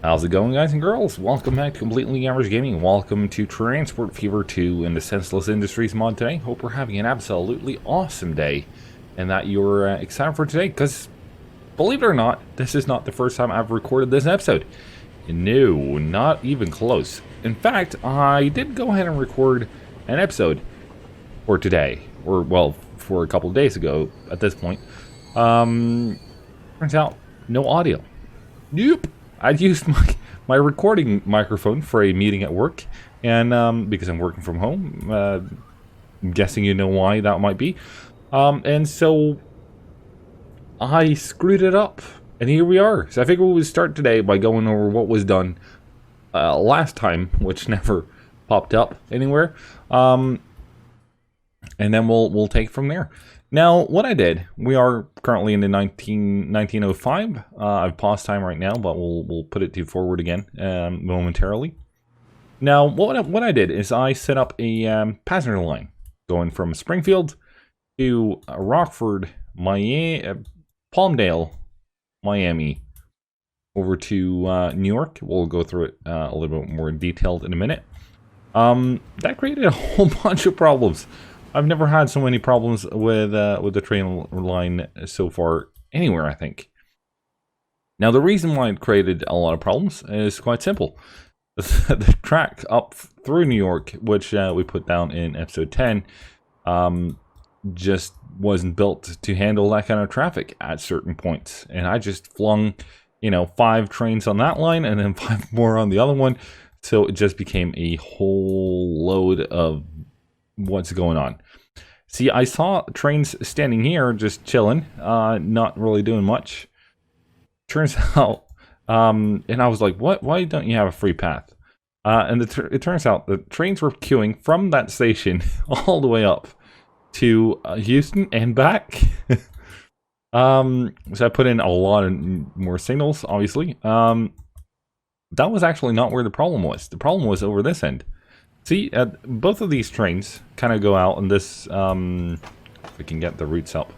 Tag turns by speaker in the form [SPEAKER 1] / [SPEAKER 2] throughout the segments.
[SPEAKER 1] How's it going, guys and girls? Welcome back to Completely Average Gaming. Welcome to Transport Fever 2 in the Senseless Industries mod today. Hope we're having an absolutely awesome day and that you're excited for today, because believe it or not, this is not the first time I've recorded this episode. No, not even close. In fact, I did go ahead and record an episode for today, or well, for a couple of days ago at this point. Turns out, no audio. Nope. I used my recording microphone for a meeting at work, and because I'm working from home, I'm guessing you know why that might be. And so I screwed it up, and here we are. So I figured we would start today by going over what was done last time, which never popped up anywhere, and then we'll take it from there. Now, what I did, we are currently in the 1905. I've paused time right now, but we'll put it to forward again momentarily. Now, what I did is I set up a passenger line going from Springfield to Rockford, Miami, Palmdale, Miami, over to New York. We'll go through it a little bit more detailed in a minute. That created a whole bunch of problems. I've never had so many problems with the train line so far anywhere, I think. Now, the reason why it created a lot of problems is quite simple. The track up through New York, which we put down in episode 10, just wasn't built to handle that kind of traffic at certain points. And I just flung, 5 trains on that line and then 5 more on the other one. So it just became a whole load of what's going on. See, I saw trains standing here just chilling, not really doing much. Turns out, and I was like, what? Why don't you have a free path? And it turns out the trains were queuing from that station all the way up to Houston and back. So I put in a lot of more signals, obviously. That was actually not where the problem was. The problem was over this end. See, both of these trains kind of go out on this, if we can get the routes up.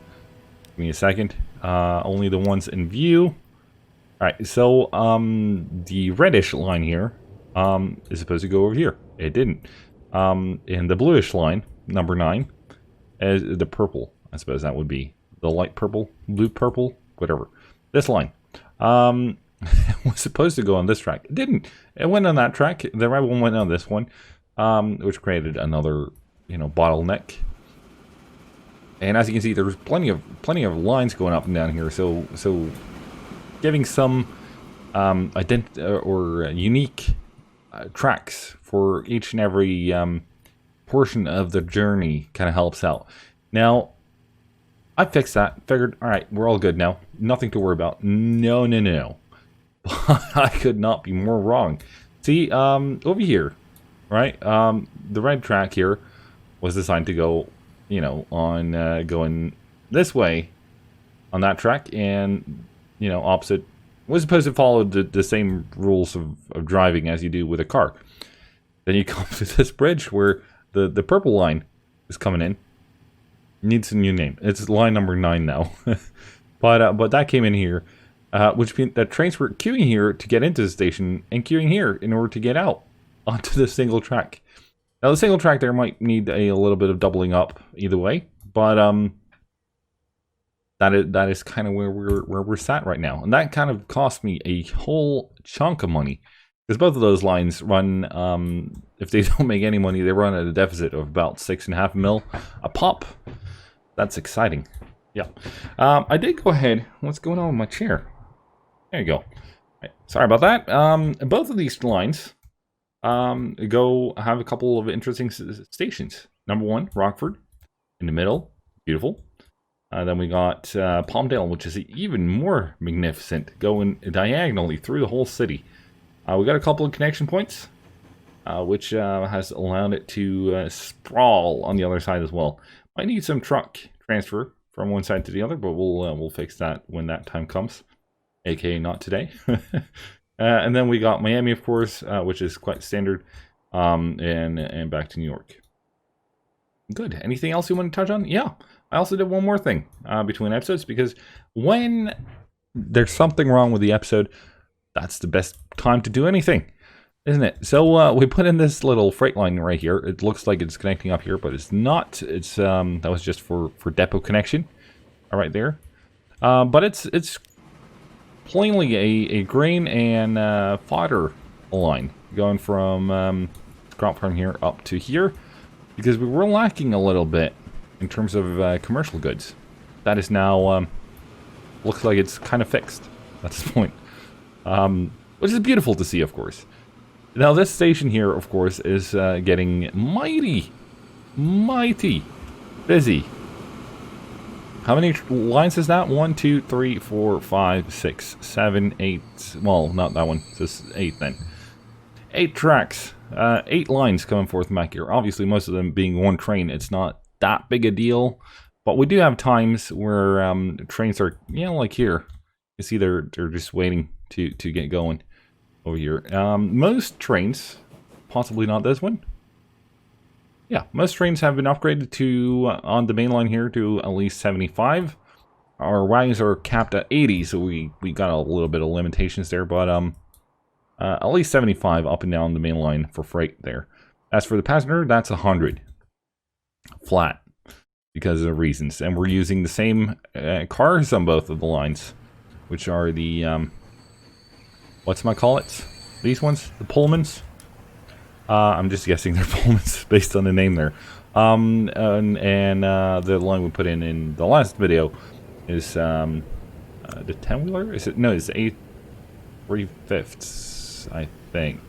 [SPEAKER 1] Give me a second. Only the ones in view. Alright, so the reddish line here is supposed to go over here. It didn't. And the bluish line, number 9, is the purple. I suppose that would be the light purple, blue purple, whatever. This line. Was supposed to go on this track. It didn't. It went on that track. The red one went on this one. Which created another, bottleneck. And as you can see, there's plenty of lines going up and down here. So giving some unique tracks for each and every portion of the journey kind of helps out. Now, I fixed that. Figured, all right, we're all good now. Nothing to worry about. No. I could not be more wrong. See, over here. Right, the red track here was designed to go, on going this way on that track, and opposite was supposed to follow the same rules of driving as you do with a car. Then you come to this bridge where the purple line is coming in. Needs a new name. It's line number 9 now, but that came in here, which means that trains were queuing here to get into the station and queuing here in order to get out onto the single track. Now the single track there might need a little bit of doubling up either way, but that is kind of where we're sat right now, and that kind of cost me a whole chunk of money, because both of those lines run, if they don't make any money, they run at a deficit of about 6.5 mil a pop. That's exciting. Yeah, I did go ahead. What's going on with my chair? There you go. Right. Sorry about that. Both of these lines go have a couple of interesting stations. Number 1, Rockford, in the middle, beautiful. Then we got Palmdale, which is even more magnificent, going diagonally through the whole city. We got a couple of connection points, which has allowed it to sprawl on the other side as well. Might need some truck transfer from one side to the other, but we'll fix that when that time comes, aka not today. And then we got Miami, of course, which is quite standard, and back to New York. Good. Anything else you want to touch on? Yeah. I also did one more thing between episodes, because when there's something wrong with the episode, that's the best time to do anything, isn't it? So we put in this little freight line right here. It looks like it's connecting up here, but it's not. It's that was just for depot connection, all right there. But it's plainly a grain and fodder line going from crop farm here up to here, because we were lacking a little bit in terms of commercial goods. That is now looks like it's kind of fixed at this point, which is beautiful to see, of course. Now this station here, of course, is getting mighty busy. How many lines is that? 1, 2, 3, 4, 5, 6, 7, 8. Well, not that one. Just 8 then. 8 tracks. 8 lines coming forth back here. Obviously, most of them being one train. It's not that big a deal. But we do have times where trains are, you know, like here. You see they're just waiting to get going over here. Most trains, possibly not this one. Yeah, most trains have been upgraded to, on the main line here, to at least 75. Our wagons are capped at 80, so we got a little bit of limitations there, but at least 75 up and down the main line for freight there. As for the passenger, that's 100. Flat, because of reasons. And we're using the same cars on both of the lines, which are the, whatchamacallit? These ones? The Pullmans? I'm just guessing they're Pullmans based on the name there. The line we put in the last video is the 10-wheeler? Is it? No, it's 8/3/5, I think.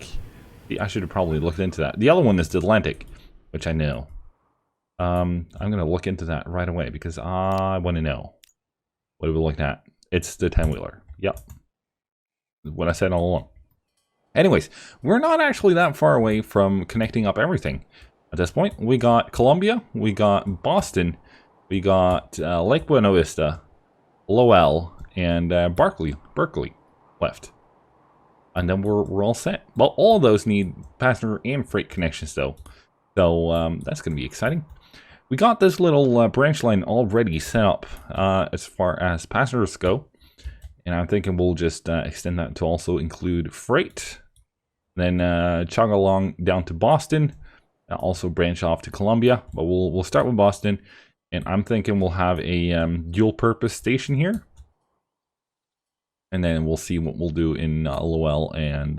[SPEAKER 1] I should have probably looked into that. The other one is the Atlantic, which I know. I'm going to look into that right away because I want to know. What are we looking at? It's the 10-wheeler. Yep. What I said all along. Anyways, we're not actually that far away from connecting up everything. At this point, we got Columbia, we got Boston, we got Lake Buena Vista, Lowell, and Berkeley left. And then we're all set. Well, all of those need passenger and freight connections, though. So that's going to be exciting. We got this little branch line already set up as far as passengers go. And I'm thinking we'll just extend that to also include freight. Then chug along down to Boston. Also branch off to Columbia. But we'll start with Boston. And I'm thinking we'll have a dual purpose station here. And then we'll see what we'll do in Lowell and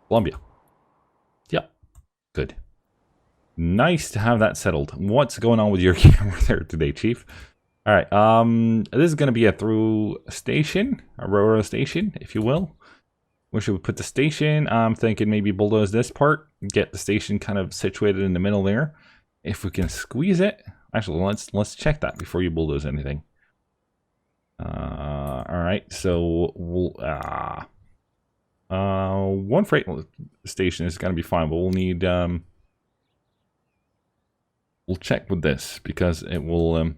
[SPEAKER 1] Columbia. Yeah, good. Nice to have that settled. What's going on with your camera there today, Chief? All right, this is going to be a through station, a railroad station, if you will. Where should we put the station? I'm thinking maybe bulldoze this part, get the station kind of situated in the middle there. If we can squeeze it, actually, let's check that before you bulldoze anything. All right, so we'll one freight station is going to be fine, but we'll need we'll check with this because it will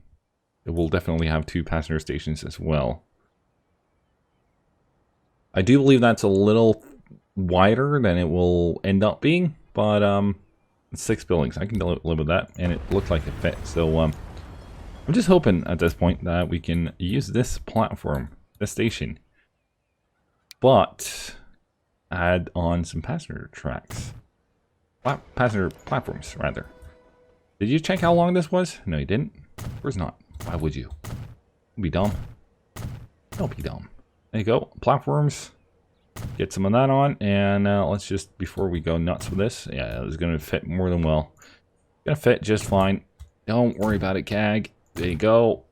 [SPEAKER 1] definitely have 2 passenger stations as well. I do believe that's a little wider than it will end up being, but it's 6 buildings. I can live with that, and it looked like it fit. So I'm just hoping at this point that we can use this platform, this station, but add on some passenger tracks. Passenger platforms, rather. Did you check how long this was? No, you didn't. Of course not. Why would you? Don't be dumb. Don't be dumb. There you go. Platforms. Get some of that on. And let's just, before we go nuts with this. Yeah, it's going to fit more than well. Going to fit just fine. Don't worry about it, CAG. There you go.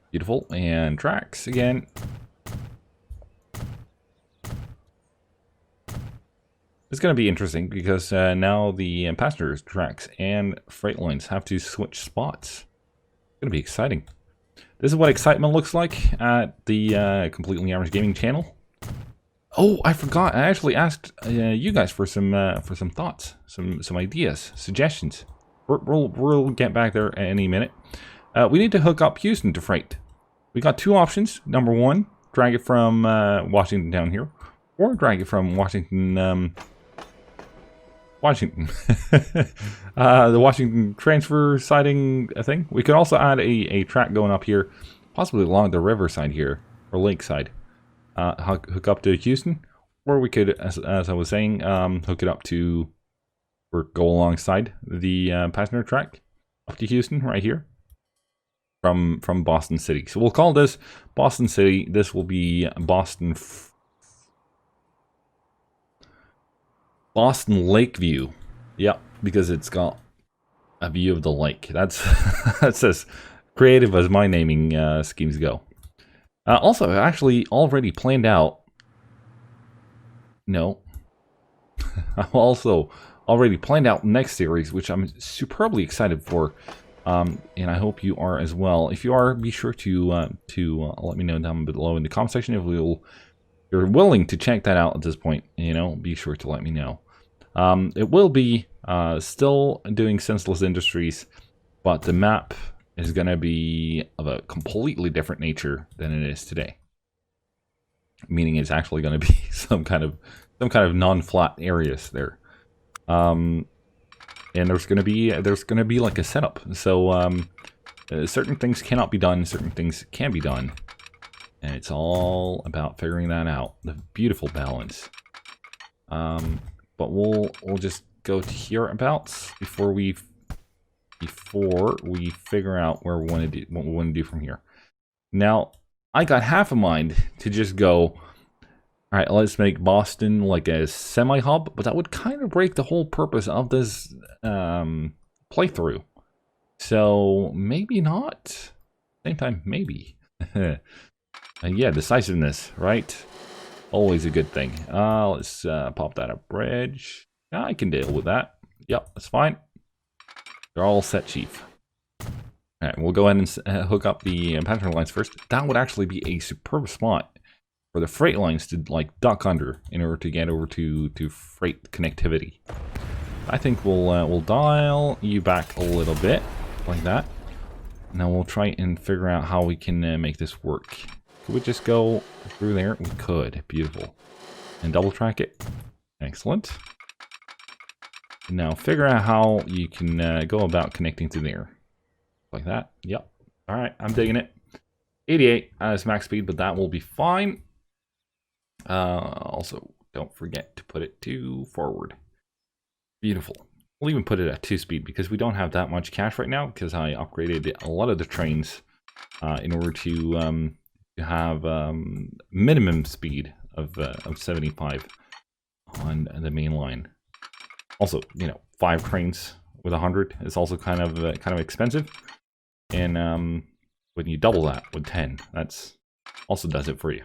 [SPEAKER 1] Beautiful. And tracks again. It's going to be interesting because now the passenger tracks and freight lines have to switch spots. It's going to be exciting. This is what excitement looks like at the Completely Average Gaming channel. Oh, I forgot. I actually asked you guys for some thoughts, some ideas, suggestions. We'll get back there any minute. We need to hook up Houston to freight. We got 2 options. Number 1, drag it from Washington down here, or drag it from Washington. The Washington transfer siding thing. We could also add a track going up here, possibly along the riverside here, or lakeside. Hook up to Houston, or we could, as I was saying, hook it up to, or go alongside the passenger track up to Houston right here from Boston City. So we'll call this Boston City. This will be Boston Lakeview. Yep, because it's got a view of the lake. That's that's as creative as my naming schemes go. Also, I actually already planned out. No, I've also already planned out next series, which I'm superbly excited for, and I hope you are as well. If you are, be sure to let me know down below in the comment section if you're willing to check that out at this point. You know, be sure to let me know. It will be still doing Senseless Industries, but the map is going to be of a completely different nature than it is today. Meaning it's actually going to be some kind of non-flat areas there. And there's going to be like a setup. So certain things cannot be done, certain things can be done. And it's all about figuring that out. The beautiful balance. But we'll just go to hereabouts before we figure out where we want to do what we want to do from here. Now, I got half a mind to just go, all right, let's make Boston like a semi-hub, but that would kind of break the whole purpose of this playthrough. So maybe not. Same time, maybe. And yeah, decisiveness, right? Always a good thing. Let's pop that up bridge. Yeah, I can deal with that. Yep, that's fine. They're all set, Chief. Alright, we'll go ahead and hook up the passenger lines first. That would actually be a superb spot for the freight lines to like duck under in order to get over to freight connectivity. I think we'll dial you back a little bit like that. Now we'll try and figure out how we can make this work. Could we just go through there? We could. Beautiful. And double track it. Excellent. Now figure out how you can go about connecting to there. Like that. Yep. Alright, I'm digging it. 88 as max speed, but that will be fine. Also, don't forget to put it to forward. Beautiful. We'll even put it at 2 speed because we don't have that much cash right now because I upgraded a lot of the trains in order to have minimum speed of 75 on the main line. Also, you know, 5 trains with 100 is also kind of expensive, and when you double that with 10, that's also does it for you.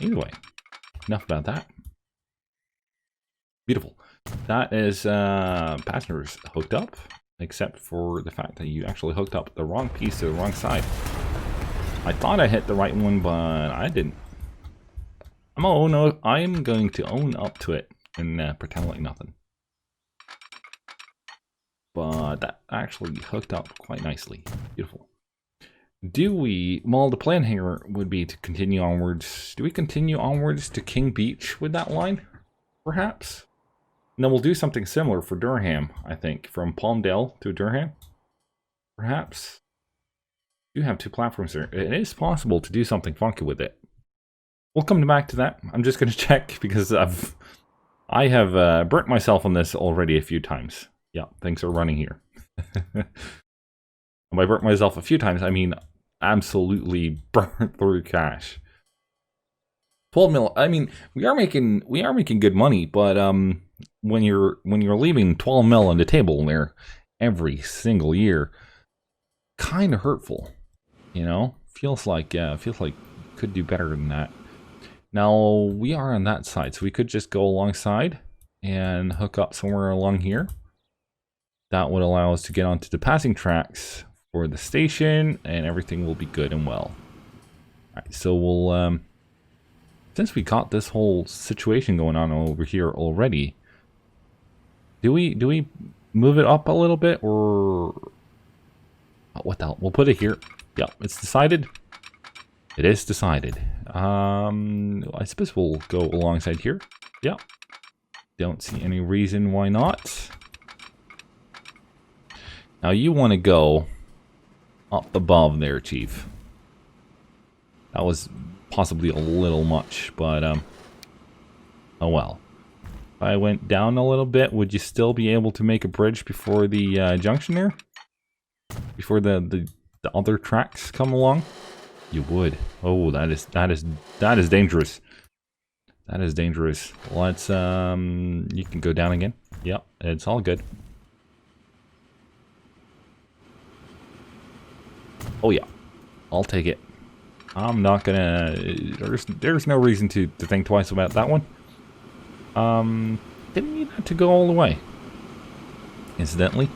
[SPEAKER 1] Anyway, enough about that. Beautiful. That is passengers hooked up, except for the fact that you actually hooked up the wrong piece to the wrong side. I thought I hit the right one, but I didn't. I'm going to own up to it and pretend like nothing. But that actually hooked up quite nicely. Beautiful. Well, the plan here would be to continue onwards. Do we continue onwards to King Beach with that line? Perhaps? And then we'll do something similar for Durham, I think. From Palmdale to Durham. Perhaps. We do have 2 platforms there. It is possible to do something funky with it. We'll come back to that. I'm just going to check because I have burnt myself on this already a few times. Yeah, things are running here. By burnt myself a few times, I mean absolutely burnt through cash. 12 mil. I mean, we are making good money, but when you're leaving 12 mil on the table there every single year, kind of hurtful. You know, feels like could do better than that. Now we are on that side, so we could just go alongside and hook up somewhere along here. That would allow us to get onto the passing tracks for the station, and everything will be good and well. Alright, so we'll, since we got this whole situation going on over here already, do we move it up a little bit, or what the hell? We'll put it here. Yeah, it's decided. It is decided. I suppose we'll go alongside here. Yeah. Don't see any reason why not. Now you want to go up above there, Chief. That was possibly a little much, but oh well. If I went down a little bit, would you still be able to make a bridge before the junction there? Before the other tracks come along? You would. Oh, that is dangerous. That is dangerous. Let's you can go down again. Yep, it's all good. Oh yeah. I'll take it. I'm not gonna there's no reason to think twice about that one. Didn't need that to go all the way, incidentally.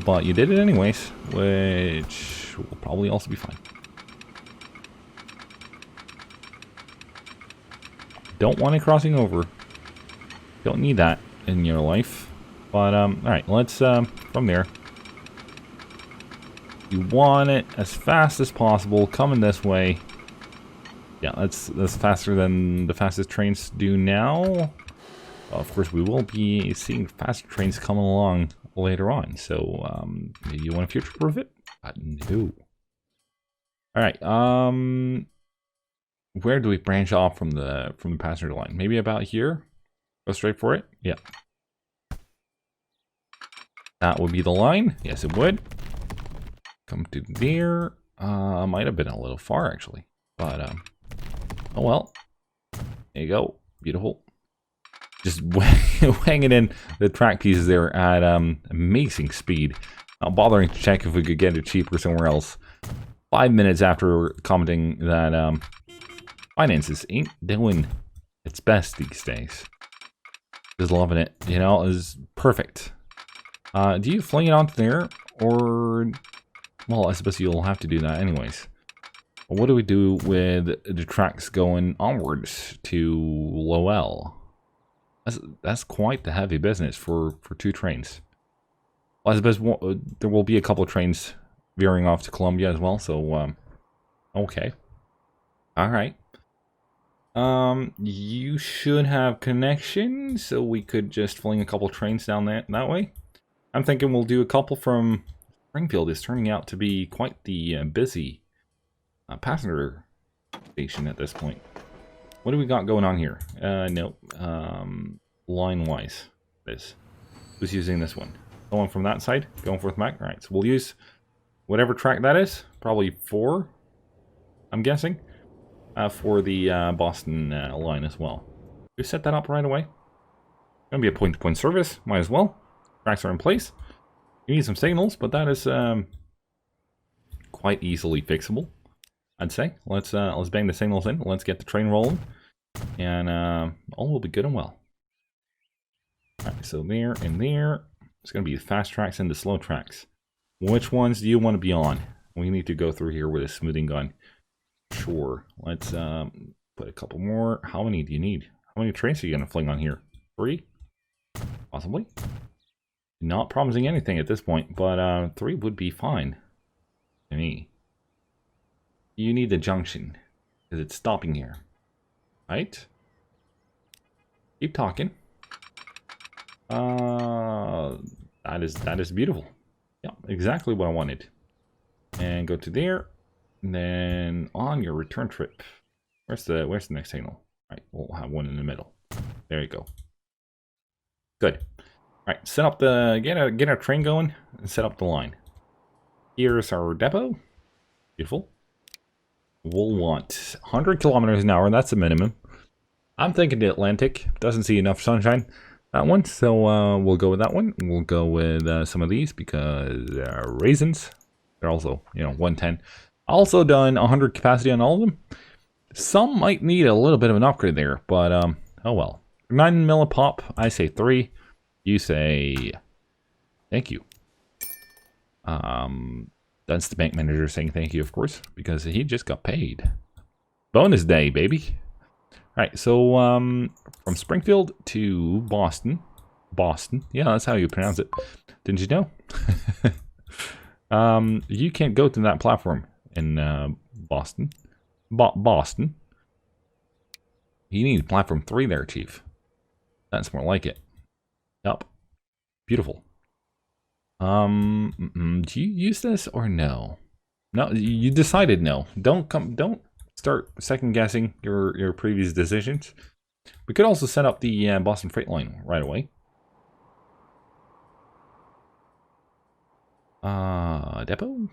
[SPEAKER 1] But you did it anyways, which will probably also be fine. Don't want it crossing over. Don't need that in your life. But, alright, let's, from there. You want it as fast as possible, coming this way. Yeah, that's faster than the fastest trains do now. Of course, we will be seeing faster trains come along later on. So, maybe you want to future-proof it? No. Alright, where do we branch off from the passenger line? Maybe about here? Go straight for it? Yeah. That would be the line. Yes, it would. Come to there. Might have been a little far, actually. But, oh well. There you go. Beautiful. Just hanging in the track pieces there at amazing speed. Not bothering to check if we could get it cheaper somewhere else. 5 minutes after commenting that finances ain't doing its best these days. Just loving it. You know, it's perfect. Do you fling it onto there? Or, well, I suppose you'll have to do that anyways. What do we do with the tracks going onwards to Lowell? That's quite the heavy business for 2 trains. Well, I suppose there will be a couple of trains veering off to Columbia as well, so, okay. Alright. You should have connection, so we could just fling a couple trains down that way. I'm thinking we'll do a couple from Springfield. It's turning out to be quite the busy passenger station at this point. What do we got going on here? Nope. Line-wise, who's using this one? Going from that side, going forth back. All right, so we'll use whatever track that is. Probably 4, I'm guessing, for the Boston line as well. We set that up right away. Gonna be a point-to-point service. Might as well. Tracks are in place. You need some signals, but that is quite easily fixable, I'd say. Let's bang the signals in. Let's get the train rolling, and all will be good and well. All right, so there and there. It's going to be the fast tracks and the slow tracks. Which ones do you want to be on? We need to go through here with a smoothing gun. Sure. Let's put a couple more. How many do you need? How many trains are you going to fling on here? 3? Possibly. Not promising anything at this point, but 3 would be fine to me. You need the junction, because it's stopping here. Right? Keep talking. That is beautiful. Yeah, exactly what I wanted. And go to there. And then on your return trip. Where's the next signal? Right, we'll have one in the middle. There you go. Good. Alright, set up the get our train going and set up the line. Here's our depot. Beautiful. We'll want 100 kilometers an hour, that's the minimum. I'm thinking the Atlantic. Doesn't see enough sunshine. That one, so we'll go with that one. We'll go with some of these because raisins. They're also, 110. Also done 100 capacity on all of them. Some might need a little bit of an upgrade there, but oh well. 9 millipop, I say 3. You say thank you. That's the bank manager saying thank you, of course, because he just got paid. Bonus day, baby. Alright, so from Springfield to Boston. Boston. Yeah, that's how you pronounce it. Didn't you know? You can't go to that platform in Boston. Boston. You need platform 3 there, Chief. That's more like it. Yup. Beautiful. Do you use this or no? No, you decided no. Don't start second guessing your previous decisions. We could also set up the Boston Freight Line right away. Depot?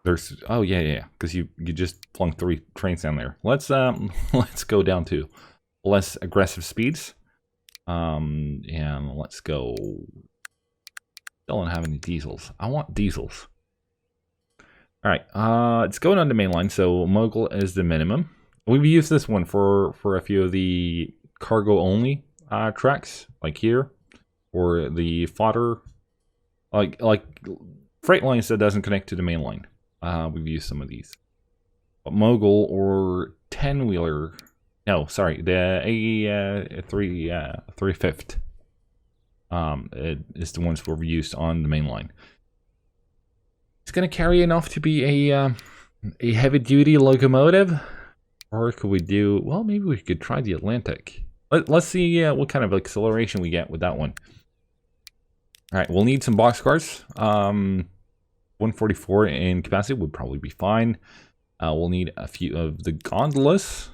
[SPEAKER 1] There's, oh yeah, because you just flung 3 trains down there. Let's let's go down to less aggressive speeds. And let's go. Still don't have any diesels. I want diesels. All right, it's going on the main line, so Mogul is the minimum. We've used this one for a few of the cargo only tracks, like here, or the fodder, like freight lines that doesn't connect to the main line. We've used some of these. But Mogul or 10-wheeler, no, sorry, the A3/5 is the ones we've used on the main line. It's going to carry enough to be a heavy-duty locomotive, or could we do? Well, maybe we could try the Atlantic. Let's see what kind of acceleration we get with that one. All right, we'll need some boxcars. 144 in capacity would probably be fine. We'll need a few of the gondolas.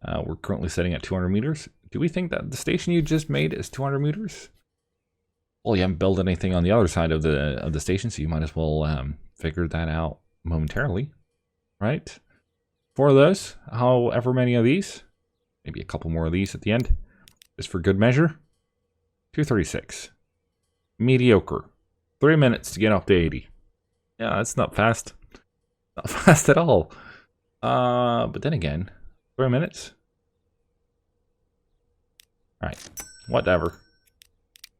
[SPEAKER 1] We're currently setting at 200 meters. Do we think that the station you just made is 200 meters? Well, you haven't built anything on the other side of the station, so you might as well figure that out momentarily, right? 4 of those, however many of these, maybe a couple more of these at the end, just for good measure. 236, mediocre. 3 minutes to get up to 80. Yeah, that's not fast. Not fast at all. But then again, 3 minutes. All right, whatever.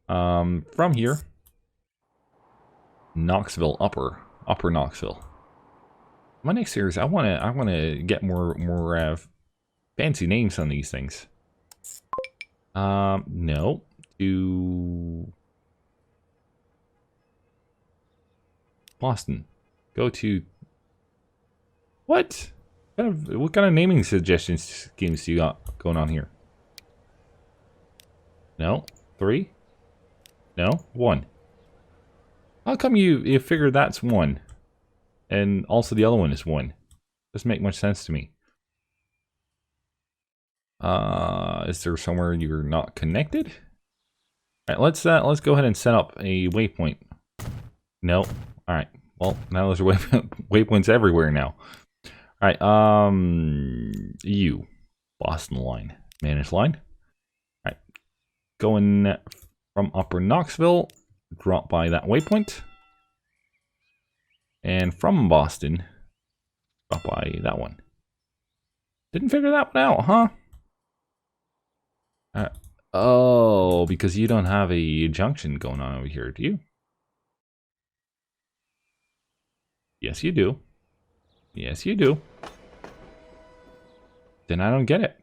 [SPEAKER 1] From here, Knoxville, upper Knoxville. My next series, I wanna get more fancy names on these things. No, to Boston. Go to what? What kind of naming suggestion schemes do you got going on here? No, 3. No, 1. How come you figure that's 1, and also the other one is 1? Doesn't make much sense to me. Is there somewhere you're not connected? All right, let's go ahead and set up a waypoint. No. All right. Well, now there's waypoints everywhere now. All right. Boston line, managed line. All right. Going from upper Knoxville, drop by that waypoint. And from Boston, drop by that one. Didn't figure that one out, huh? Oh, because you don't have a junction going on over here, do you? Yes, you do. Yes, you do. Then I don't get it.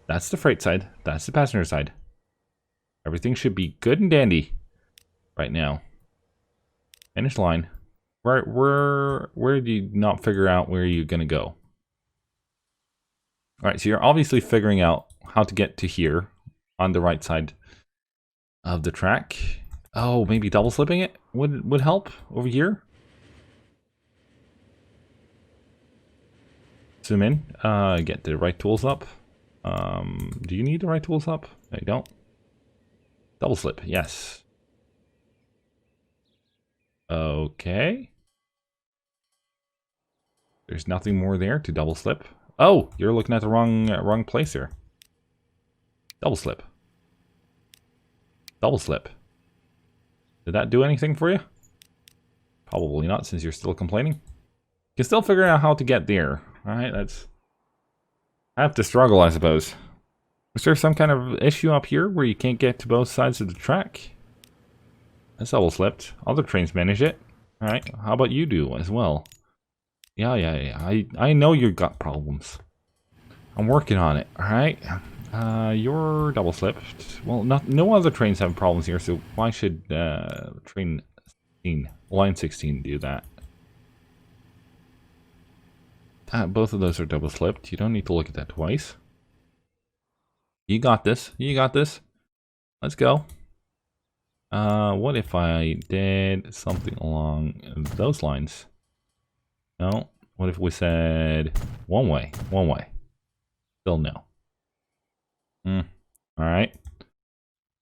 [SPEAKER 1] That's the freight side. That's the passenger side. Everything should be good and dandy right now. Finish line. Where do you not figure out where you're gonna go? All right, so you're obviously figuring out how to get to here on the right side of the track. Oh, maybe double slipping it would help over here. Zoom in. Get the right tools up. Do you need the right tools up? No, you don't. Double slip, yes. Okay. There's nothing more there to double slip. Oh, you're looking at the wrong place here. Double slip. Double slip. Did that do anything for you? Probably not, since you're still complaining. You can still figure out how to get there. Alright, I have to struggle, I suppose. Is there some kind of issue up here where you can't get to both sides of the track? That's double slipped. Other trains manage it. Alright, how about you do as well? Yeah. I know you've got problems. I'm working on it, alright? You're double slipped. Well, no other trains have problems here, so why should train 16, line 16 do that? Both of those are double slipped. You don't need to look at that twice. You got this. You got this. Let's go. What if I did something along those lines? No. What if we said one way? One way. Still no. All right.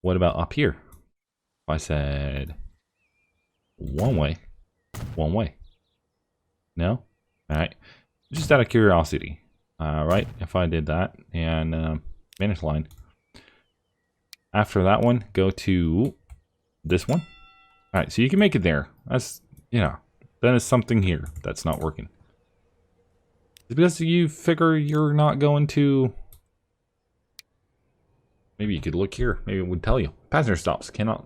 [SPEAKER 1] What about up here? If I said one way. One way. No? All right. Just out of curiosity. Right? If I did that and finish line. After that one, go to this one. All right. So you can make it there. That's, you know, then there's something here that's not working. It's because you figure you're not going to... Maybe you could look here. Maybe it would tell you. Passenger stops. Cannot...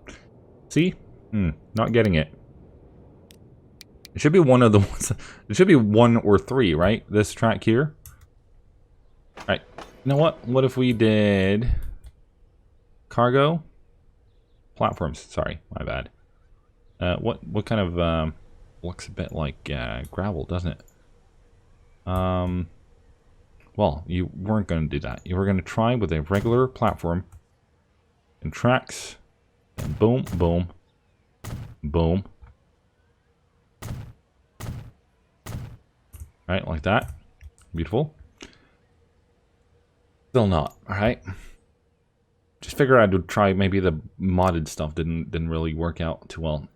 [SPEAKER 1] See? Not getting it. It should be one of the ones... It should be 1 or 3, right? This track here. Alright. You know what? What if we did... Cargo? Platforms. Sorry. My bad. What kind of... looks a bit like gravel, doesn't it? Well, you weren't going to do that. You were going to try with a regular platform and tracks, and boom, boom, boom. Right, like that. Beautiful. Still not. All right. Just figured I'd try. Maybe the modded stuff didn't really work out too well.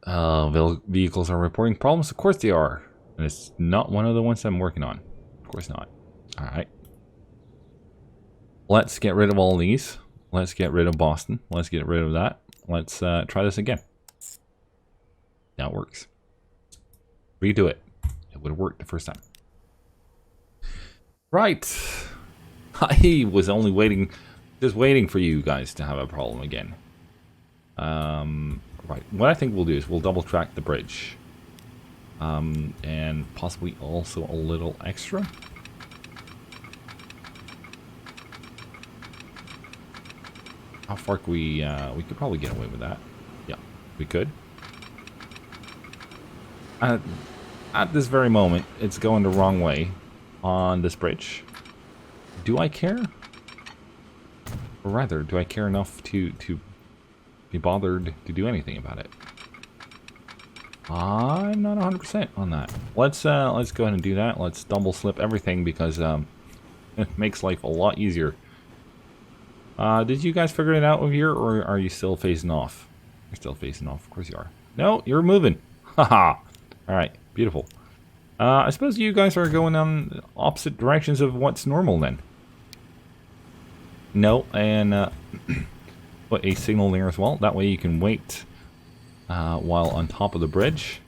[SPEAKER 1] Vehicles are reporting problems. Of course they are, and it's not one of the ones I'm working on. Of course not. All right. Let's get rid of all these. Let's get rid of Boston. Let's get rid of that. Let's try this again. Now it works. Redo it. It would have worked the first time. Right. I was only waiting, just waiting for you guys to have a problem again. Right. What I think we'll do is we'll double track the bridge. And possibly also a little extra. How far could we could probably get away with that. Yeah, we could. At this very moment, it's going the wrong way on this bridge. Do I care? Or rather, do I care enough to be bothered to do anything about it? I'm not 100% on that. Let's go ahead and do that. Let's double slip everything because it makes life a lot easier. Did you guys figure it out over here, or are you still facing off? You're still facing off. Of course you are. No, you're moving. Haha. All right, beautiful. I suppose you guys are going on opposite directions of what's normal then. No, and put a signal there as well. That way you can wait while on top of the bridge.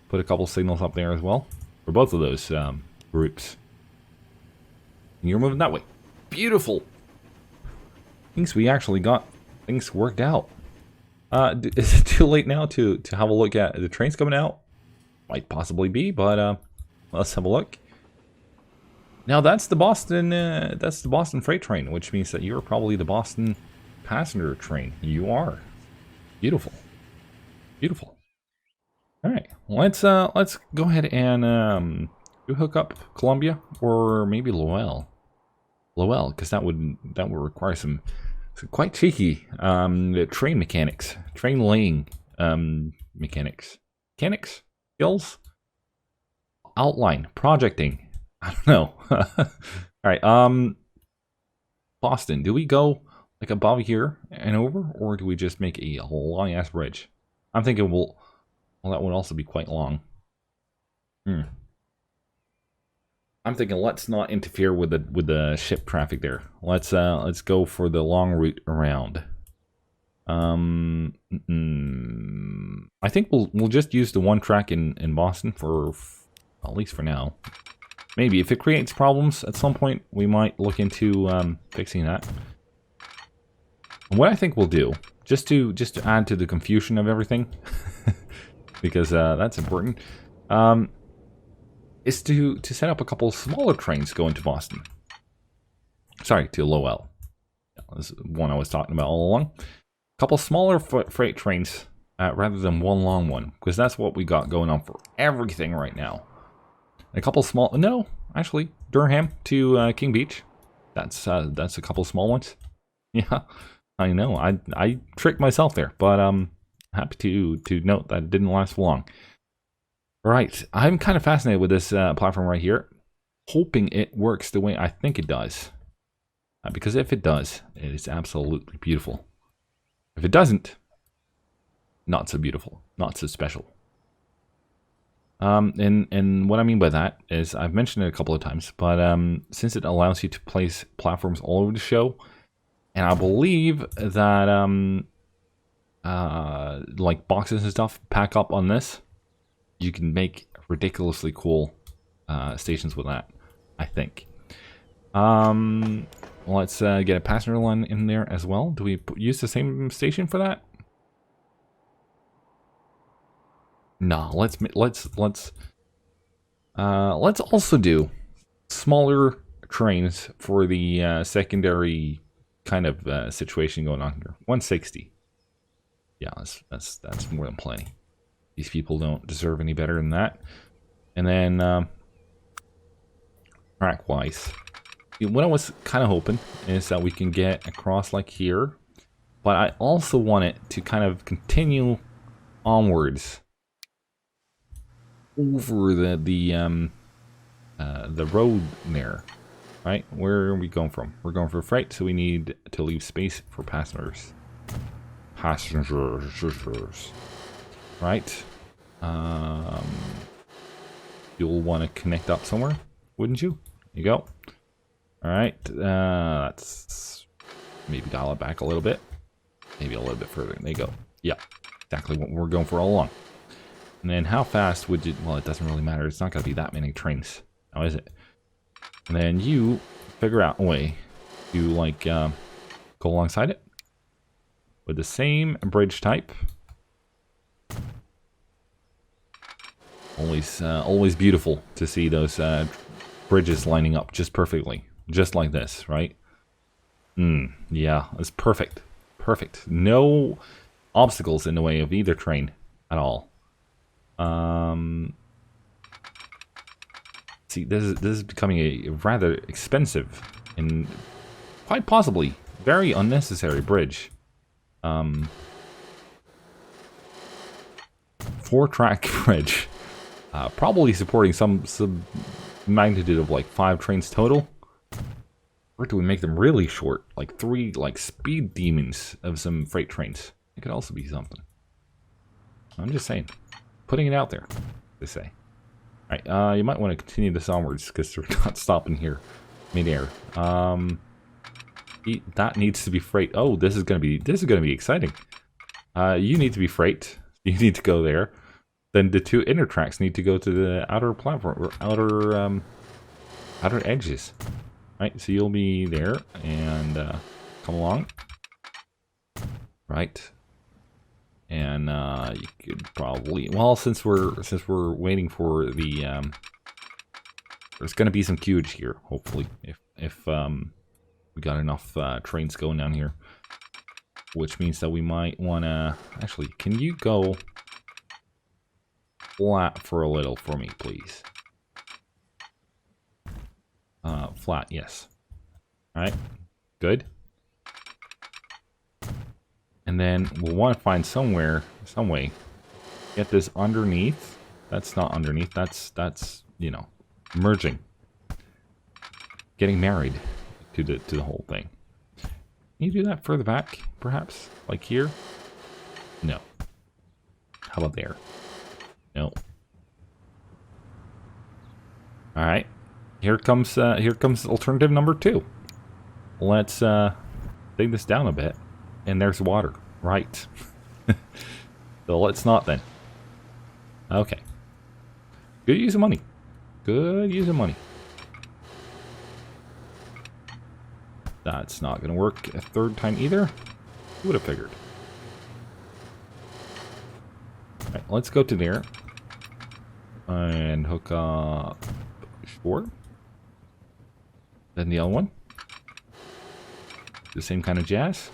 [SPEAKER 1] Put a couple signals up there as well for both of those groups. And you're moving that way. Beautiful. Thinks we actually got things worked out. Is it too late now to have a look at the trains coming out? Might possibly be, but let's have a look. Now that's the Boston freight train, which means that you're probably the Boston passenger train. You are. Beautiful. Beautiful. All right, let's go ahead and do hook up Columbia or maybe Lowell, because that would require some quite cheeky train mechanics, train laying mechanics, skills, outline, projecting. I don't know. All right, Boston. Do we go like above here and over, or do we just make a long ass bridge? I'm thinking well, that would also be quite long. I'm thinking let's not interfere with the ship traffic there. Let's go for the long route around. I think we'll just use the one track in Boston for at least for now. Maybe if it creates problems at some point, we might look into fixing that. And what I think we'll do, just to add to the confusion of everything, because that's important. Is to set up a couple smaller trains going to Boston. Sorry, to Lowell. This is one I was talking about all along. A couple smaller freight trains rather than one long one, because that's what we got going on for everything right now. A couple small, no, actually, Durham to King Beach. That's a couple small ones. Yeah, I know. I tricked myself there, but happy to note that it didn't last for long. Right, I'm kind of fascinated with this platform right here, hoping it works the way I think it does. Because if it does, it is absolutely beautiful. If it doesn't, not so beautiful, not so special. And what I mean by that is, I've mentioned it a couple of times, but since it allows you to place platforms all over the show, and I believe that like boxes and stuff pack up on this, you can make ridiculously cool stations with that, I think. Let's get a passenger line in there as well. Do we use the same station for that? No, let's also do smaller trains for the secondary kind of situation going on here. 160. Yeah, that's more than plenty. These people don't deserve any better than that. And then track-wise, what I was kind of hoping is that we can get across like here, but I also want it to kind of continue onwards over the road there, right? Where are we going from? We're going for freight, so we need to leave space for passengers. Right? You'll want to connect up somewhere, wouldn't you? There you go. All right. That's maybe dial it back a little bit. Maybe a little bit further. There you go. Yeah, exactly what we're going for all along. And then how fast would you... Well, it doesn't really matter. It's not going to be that many trains. Now, is it? And then you figure out a way to, like, go alongside it with the same bridge type. Always beautiful to see those bridges lining up just perfectly. Just like this, right? Yeah, it's perfect. Perfect. No obstacles in the way of either train at all. See, this is becoming a rather expensive and quite possibly very unnecessary bridge. 4-track bridge, probably supporting some magnitude of like 5 trains total. Or do we make them really short, like 3 like speed demons of some freight trains? It could also be something. I'm just saying. Putting it out there, they say. Alright, you might want to continue this onwards because we're not stopping here mid-air. That needs to be freight. Oh, this is gonna be exciting. You need to be freight. You need to go there. Then the 2 inner tracks need to go to the outer platform or outer edges. Right, so you'll be there and come along. Right. And you could probably, well, since we're waiting for the there's going to be some queuage here, hopefully, if we got enough trains going down here, which means that we might want to actually. Can you go flat for a little for me, please? Flat, yes. All right, good. And then we'll want to find some way, get this underneath. That's not underneath. That's you know, merging, getting married to the whole thing. Can you do that further back, perhaps, like here? No. How about there? No. All right. Here comes alternative number 2. Let's dig this down a bit. And there's water. Right. So let's not then. Okay. Good use of money. Good use of money. That's not going to work a third time either. Who would have figured? Alright, let's go to there. And hook up shore. Then the other one. The same kind of jazz.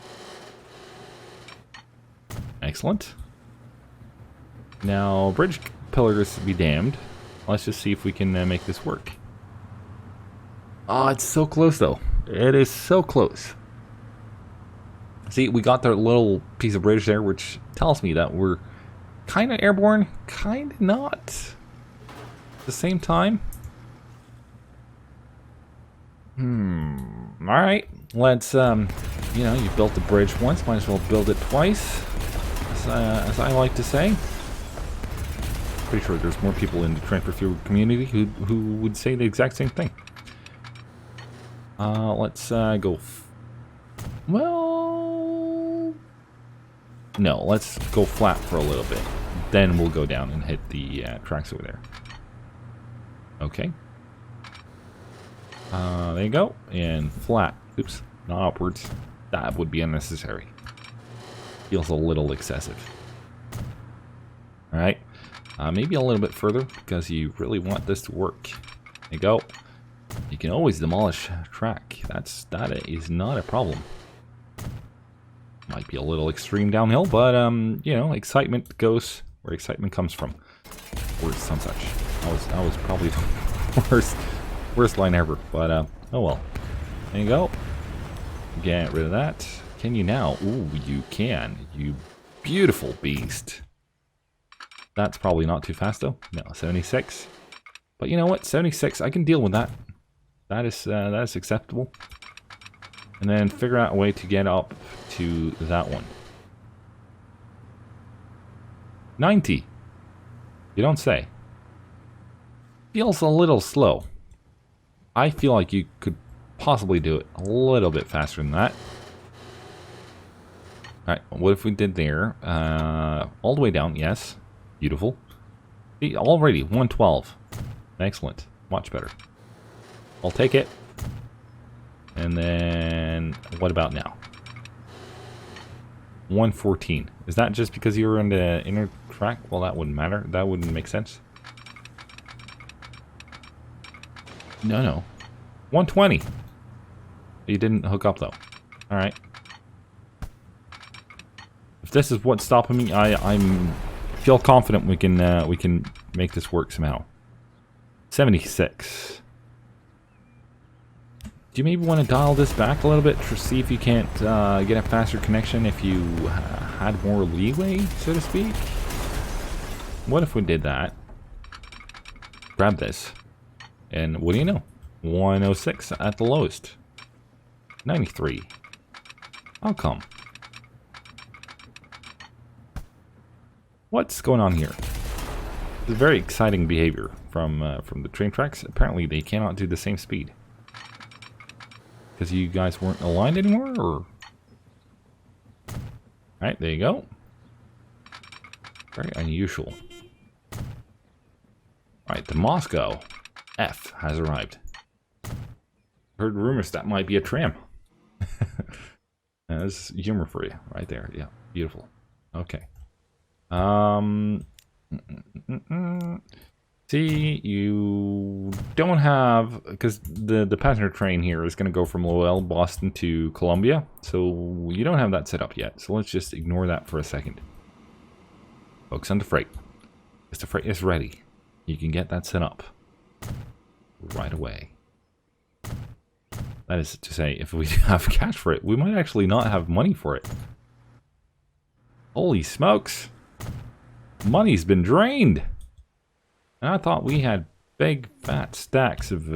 [SPEAKER 1] Excellent. Now, bridge pillars be damned. Let's just see if we can make this work. Oh, it's so close, though. It is so close. See, we got that little piece of bridge there, which tells me that we're kind of airborne, kind of not. the same time? Alright. Let's, you know, you built the bridge once, might as well build it twice, as I like to say. Pretty sure there's more people in the transport fuel community who would say the exact same thing. Let's, go... Well... No, let's go flat for a little bit. Then we'll go down and hit the tracks over there. Okay. There you go. And flat. Oops, not upwards. That would be unnecessary. Feels a little excessive. Alright. Maybe a little bit further, because you really want this to work. There you go. You can always demolish track. That is not a problem. Might be a little extreme downhill, but you know, excitement goes where excitement comes from. Words, some such. That was probably the worst line ever, but oh well. There you go. Get rid of that. Can you now? Ooh, you can. You beautiful beast. That's probably not too fast though. No, 76. But you know what? 76, I can deal with that. That is acceptable. And then figure out a way to get up to that one. 90. You don't say. Feels a little slow. I feel like you could possibly do it a little bit faster than that. Alright, what if we did there? All the way down, yes. Beautiful. See, already, 112. Excellent. Much better. I'll take it. And then, what about now? 114. Is that just because you were in the inner track? Well, that wouldn't matter. That wouldn't make sense. No. 120. You didn't hook up, though. Alright. If this is what's stopping me, I feel confident we can make this work somehow. 76. Do you maybe want to dial this back a little bit to see if you can't get a faster connection if you had more leeway, so to speak? What if we did that? Grab this. And what do you know? 106 at the lowest. 93. How come? What's going on here? It's very exciting behavior from the train tracks. Apparently they cannot do the same speed. Because you guys weren't aligned anymore, or? Alright, there you go. Very unusual. Alright, the Moscow F has arrived. Heard rumors that might be a tram. That's humor for you, right there. Yeah, beautiful. Okay. See, you don't have, because the passenger train here is going to go from Lowell, Boston to Columbia, so you don't have that set up yet. So let's just ignore that for a second. Focus on the freight. If the freight is ready, you can get that set up right away. That is to say, if we have cash for it, we might actually not have money for it. Holy smokes! Money's been drained! And I thought we had big fat stacks of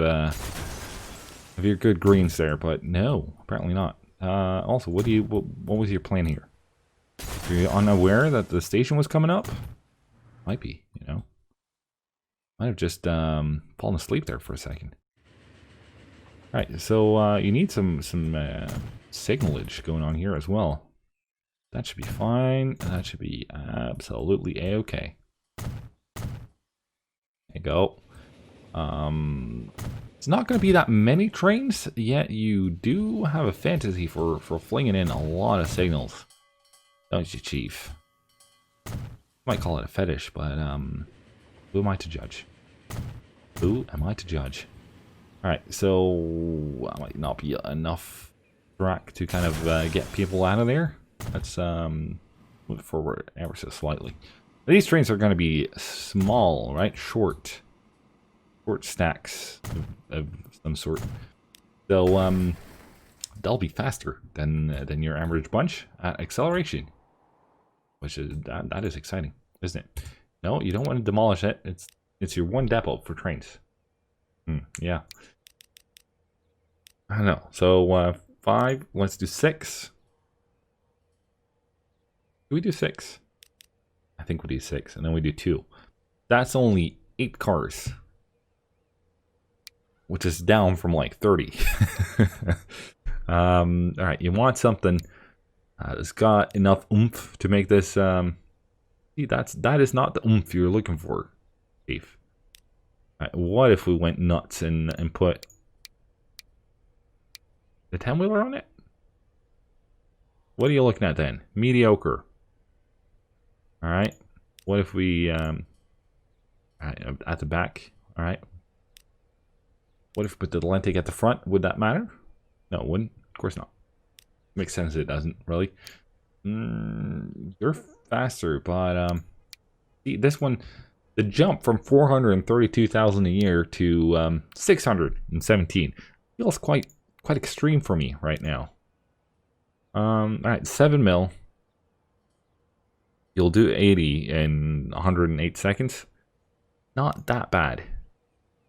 [SPEAKER 1] your good greens there, but no, apparently not. Also, what was your plan here? Were you unaware that the station was coming up? Might be, you know. Might have just fallen asleep there for a second. Alright, so you need some signalage going on here as well. That should be fine. That should be absolutely a-okay. There you go. It's not going to be that many trains, yet you do have a fantasy for flinging in a lot of signals. Don't you, Chief? Might call it a fetish, but who am I to judge? Who am I to judge? Alright, so that might not be enough track to kind of get people out of there. Let's move forward ever so slightly. These trains are going to be small, right? Short stacks of some sort. So they'll be faster than your average bunch at acceleration, which is that is exciting, isn't it? No, you don't want to demolish it. It's It's your one depot for trains. Yeah. I don't know. So 5. Let's do 6. Do we do 6? I think we do 6, and then we do 2. That's only 8 cars, which is down from like 30. All right, you want something that's got enough oomph to make this. See, that is not the oomph you're looking for, Steve. All right, what if we went nuts and put the 10-wheeler on it? What are you looking at then? Mediocre. All right. What if we all right, at the back? All right. What if we put the Lentic at the front? Would that matter? No, it wouldn't. Of course not. Makes sense. It doesn't really. You're faster, but see, this one, the jump from 432,000 a year to 617 feels quite extreme for me right now. All right, 7 mil. You'll do 80 in 108 seconds. Not that bad.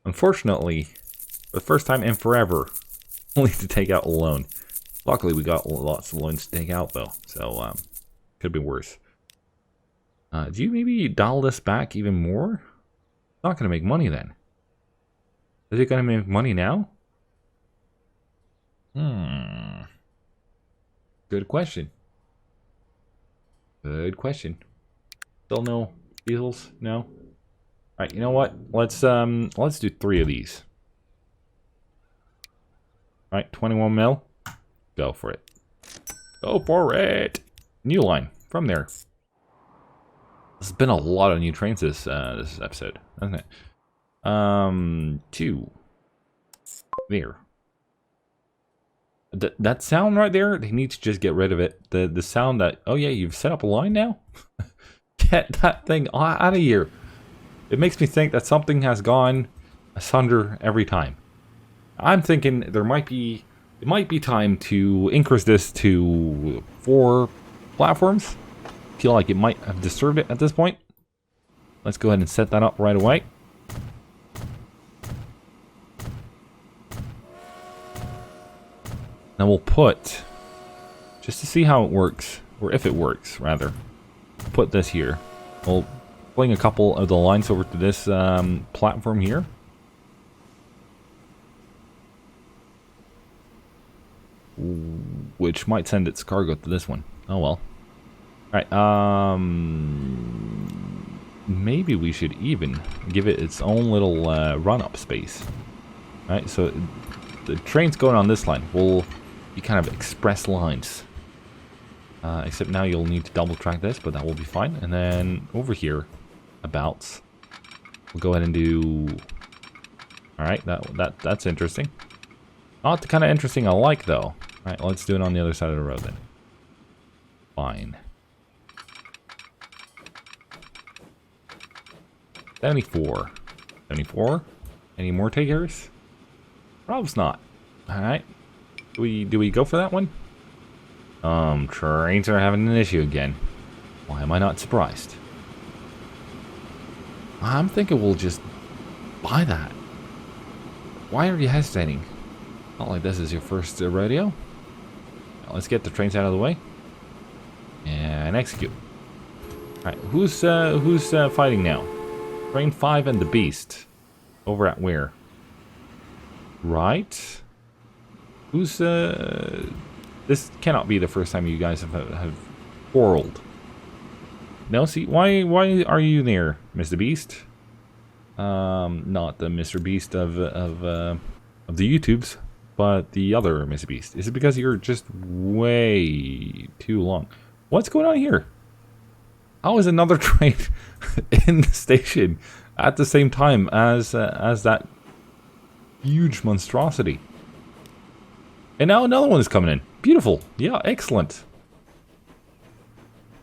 [SPEAKER 1] Unfortunately, for the first time in forever, only to take out a loan. Luckily, we got lots of loans to take out, though. So, could be worse. Do you maybe dial this back even more? It's not going to make money then. Is it going to make money now? Good question. Good question. Still no diesels? No? Alright, you know what? Let's do 3 of these. Alright, 21 mil. Go for it. Go for it! New line from there. There's been a lot of new trains this episode, hasn't it? 2. There. That sound right there, they need to just get rid of it. The sound that, oh yeah, you've set up a line now? Get that thing out of here. It makes me think that something has gone asunder every time. I'm thinking it might be time to increase this to 4 platforms. Feel like it might have disturbed it at this point. Let's go ahead and set that up right away. Now we'll put, just to see how it works, or if it works, rather, put this here. We'll bring a couple of the lines over to this platform here. Which might send its cargo to this one. Oh well. Alright, maybe we should even give it its own little run-up space. Alright, so the train's going on this line. We'll be kind of express lines. Except now you'll need to double track this, but that will be fine. And then over here, abouts, we'll go ahead and do. All right, that's interesting. Not the kind of interesting I like though. All right, let's do it on the other side of the road then. Fine. 74. 74. Any more takers? Probably not. All right. Do we go for that one? Trains are having an issue again. Why am I not surprised? I'm thinking we'll just buy that. Why are you hesitating? Not like this is your first rodeo. Now, let's get the trains out of the way and execute. All right, who's fighting now? Train 5 and the Beast. Over at where? Right. Who's this cannot be the first time you guys have quarreled. No, see, why are you there, Mr. Beast? Not the Mr. Beast of the YouTubes, but the other Mr. Beast. Is it because you're just way too long? What's going on here? How is another train in the station at the same time as that huge monstrosity? And now another one is coming in. Beautiful. Yeah, excellent.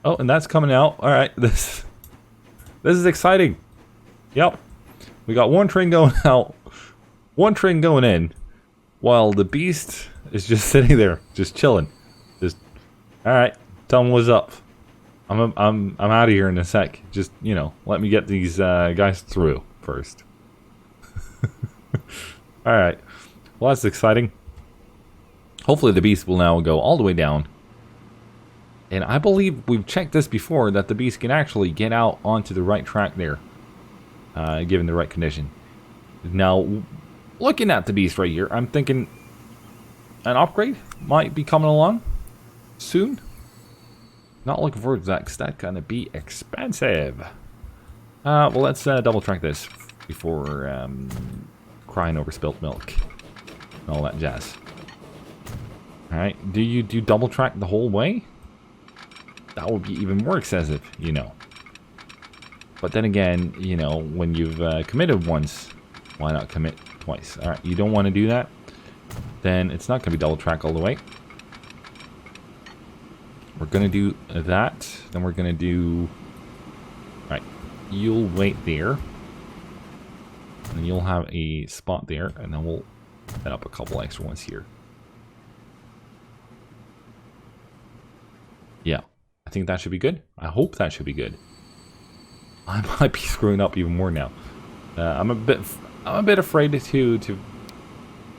[SPEAKER 1] Oh, and that's coming out. All right, this is exciting. Yep. We got one train going out, one train going in, while the Beast is just sitting there, just chilling. Just, all right, tell him what's up. I'm out of here in a sec. Just, you know, let me get these guys through. first. Alright. Well, that's exciting. Hopefully the beast will now go all the way down. And I believe we've checked this before, that the beast can actually get out onto the right track there. Given the right condition. Now, looking at the beast right here, I'm thinking an upgrade might be coming along soon. Not looking forward to that, because that's going to be expensive. Well, let's double track this before crying over spilt milk and all that jazz. Alright, do you do double track the whole way? That would be even more excessive, you know. But then again, you know, when you've committed once, why not commit twice? Alright, you don't want to do that, then it's not going to be double track all the way. We're going to do that, then we're going to do... Alright, you'll wait there. And you'll have a spot there, and then we'll set up a couple extra ones here. Yeah, I think that should be good. I hope that should be good. I might be screwing up even more now. I'm a bit afraid to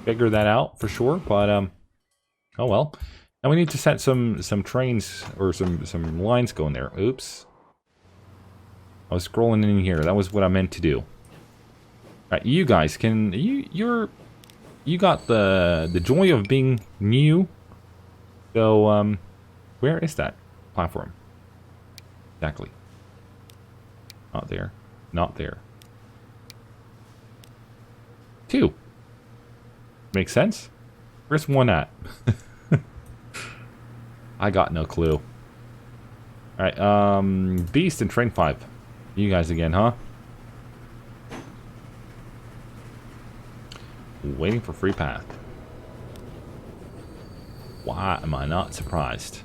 [SPEAKER 1] figure that out for sure, but oh well. Now we need to set some trains or some lines going there. Oops. I was scrolling in here. That was what I meant to do. All right, you guys can you got the joy of being new. So where is that platform? Exactly. Not there. Not there. 2. Makes sense. Where's 1 at? I got no clue. Alright, Beast and Train 5. You guys again, huh? Waiting for free path. Why am I not surprised?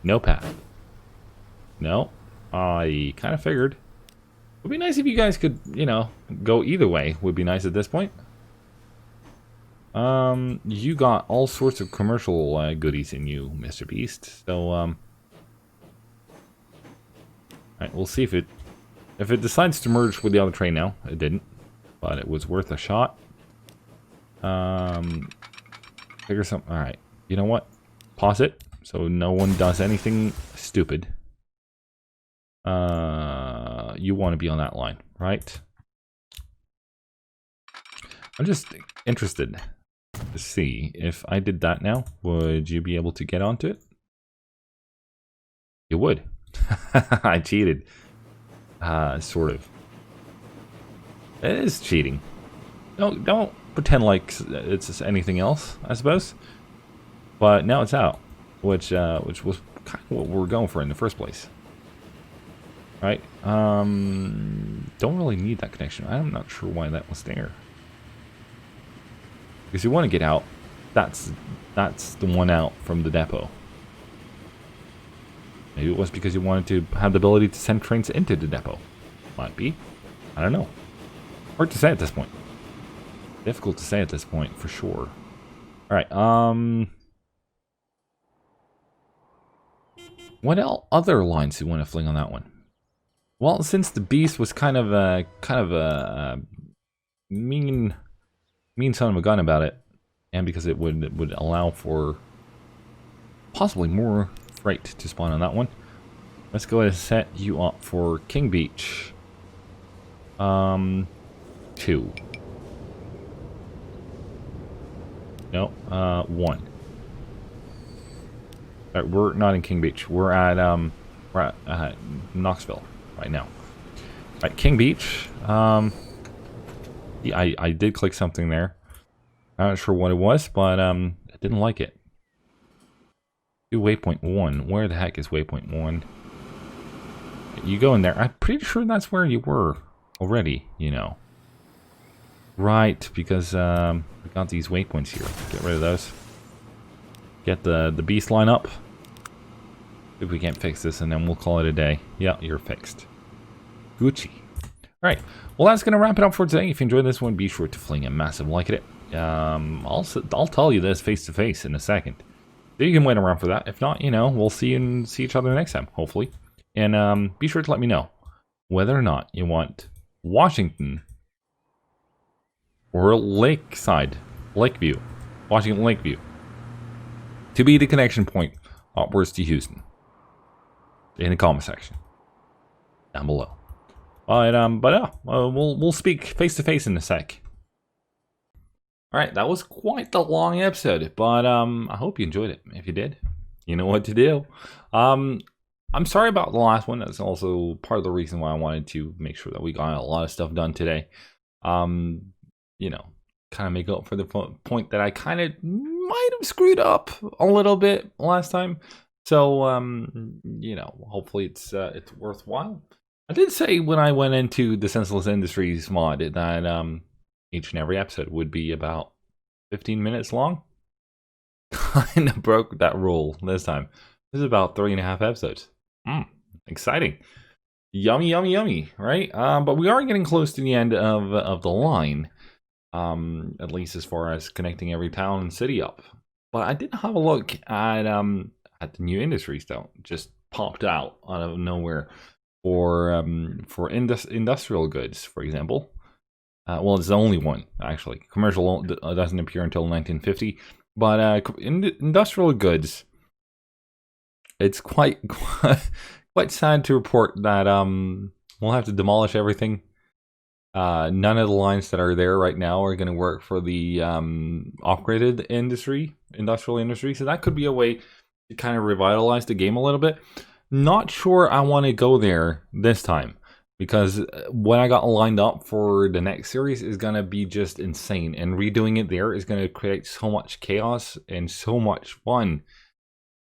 [SPEAKER 1] No path. No, I kind of figured. It would be nice if you guys could, you know, go either way. Would be nice at this point. You got all sorts of commercial goodies in you, Mr. Beast. So, alright, we'll see if it decides to merge with the other train now. It didn't, but it was worth a shot. Figure something. All right, you know what? Pause it so no one does anything stupid. You want to be on that line, right? I'm just interested to see if I did that now, would you be able to get onto it? You would. I cheated. Sort of. It is cheating. Don't pretend like it's just anything else, I suppose. But now it's out, which was kind of what we were going for in the first place. Right? Don't really need that connection. I'm not sure why that was there. Because you want to get out. That's the one out from the depot. Maybe it was because you wanted to have the ability to send trains into the depot. Might be. I don't know. Hard to say at this point. Difficult to say at this point, for sure. Alright, what other lines do you want to fling on that one? Well, since the Beast was kind of a mean son of a gun about it, and because it would allow for possibly more freight to spawn on that one, let's go ahead and set you up for King Beach. 2. No, 1. Right, we're not in King Beach. We're at Knoxville right now. Right, King Beach. Yeah, I did click something there. I'm not sure what it was, but I didn't like it. Do waypoint 1. Where the heck is waypoint 1? You go in there. I'm pretty sure that's where you were already, you know. Right, because we got these waypoints here. Get rid of those. Get the beast line up. If we can't fix this, and then we'll call it a day. Yeah, you're fixed. Gucci. Alright, well that's going to wrap it up for today. If you enjoyed this one, be sure to fling a massive like at it. I'll tell you this face to face in a second. So you can wait around for that. If not, you know, we'll see each other next time, hopefully. And be sure to let me know whether or not you want Washington or Lakeview, Washington Lakeview, to be the connection point upwards to Houston in the comment section down below. We'll speak face to face in a sec. All right, that was quite the long episode, but I hope you enjoyed it. If you did, you know what to do. I'm sorry about the last one. That's also part of the reason why I wanted to make sure that we got a lot of stuff done today. You know, kind of make up for the point that I kind of might have screwed up a little bit last time. So, you know, hopefully it's worthwhile. I did say when I went into the Senseless Industries mod that each and every episode would be about 15 minutes long. Kind of broke that rule this time. This is about 3.5 episodes. Exciting. Yummy, yummy, yummy, right? But we are getting close to the end of the line. At least as far as connecting every town and city up. But I did have a look at the new industries though. Just popped out of nowhere for industrial goods, for example. Well, it's the only one actually. Commercial doesn't appear until 1950, but industrial goods. It's quite sad to report that we'll have to demolish everything. None of the lines that are there right now are going to work for the off-grid industrial industry. So that could be a way to kind of revitalize the game a little bit. Not sure I want to go there this time, because when I got lined up for the next series is going to be just insane. And redoing it there is going to create so much chaos and so much fun,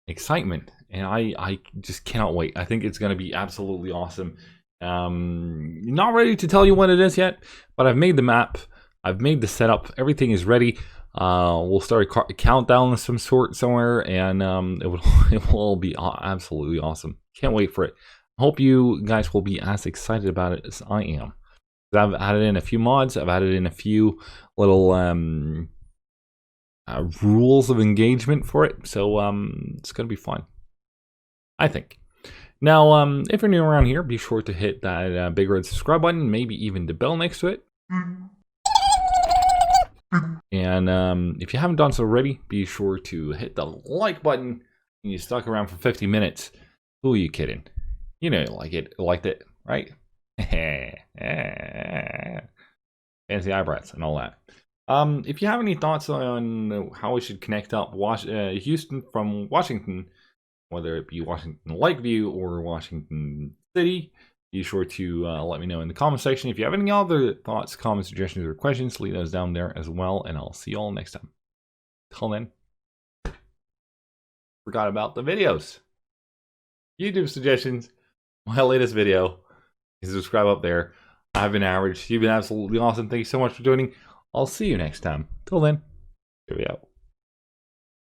[SPEAKER 1] excitement. And I just cannot wait. I think it's going to be absolutely awesome. Not ready to tell you what it is yet, but I've made the map, I've made the setup, everything is ready. We'll start a countdown of some sort somewhere, and it will all be absolutely awesome. Can't wait for it. I hope you guys will be as excited about it as I am. I've added in a few mods, I've added in a few little rules of engagement for it, so it's gonna be fun, I think. Now, if you're new around here, be sure to hit that big red subscribe button, maybe even the bell next to it. And if you haven't done so already, be sure to hit the like button. And you stuck around for 50 minutes. Who are you kidding? You know, liked it, right? Fancy eyebrows and all that. If you have any thoughts on how we should connect up Houston from Washington, whether it be Washington Lakeview or Washington City, be sure to let me know in the comment section. If you have any other thoughts, comments, suggestions, or questions, leave those down there as well, and I'll see you all next time. Till then, forgot about the videos. YouTube suggestions, my latest video. You can subscribe up there. I've been average. You've been absolutely awesome. Thank you so much for joining. I'll see you next time. Till then, cheerio.